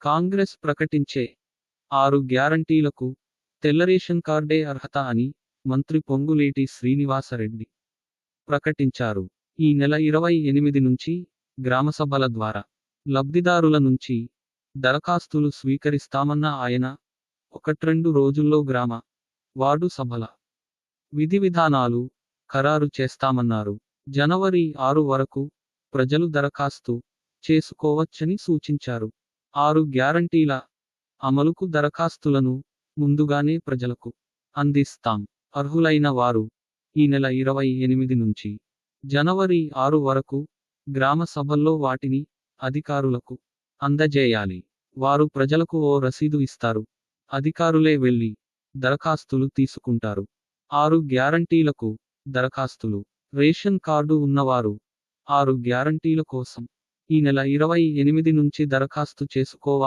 కాంగ్రెస్ ప్రకటించే 6 గ్యారంటీలకు తెల్ల రేషన్ కార్డే అర్హత అని మంత్రి పొంగులేటి శ్రీనివాసరెడ్డి ప్రకటించారు. ఈ నెల 28 నుంచి గ్రామసభల ద్వారా లబ్ధిదారుల నుంచి దరఖాస్తులు స్వీకరిస్తామన్న ఆయన 1-2 రోజుల్లో గ్రామ, వార్డు సభల విధివిధానాలు ఖరారు చేస్తామన్నారు. జనవరి 6 వరకు ప్రజలు దరఖాస్తు చేసుకోవచ్చని సూచించారు. 6 గ్యారంటీల అమలుకు దరఖాస్తులను ముందుగానే ప్రజలకు అందిస్తాం. అర్హులైన వారు ఈ నెల 28 నుంచి జనవరి 6 వరకు గ్రామ సభల్లో వాటిని అధికారులకు అందజేయాలి. వారు ప్రజలకు ఓ రసీదు ఇస్తారు. అధికారులే వెళ్లి దరఖాస్తులు తీసుకుంటారు. 6 గ్యారంటీలకు దరఖాస్తులు. రేషన్ కార్డు ఉన్నవారు 6 గ్యారంటీల కోసం ఈ నెల 28 నుంచి దరఖాస్తు చేసుకోవాలి.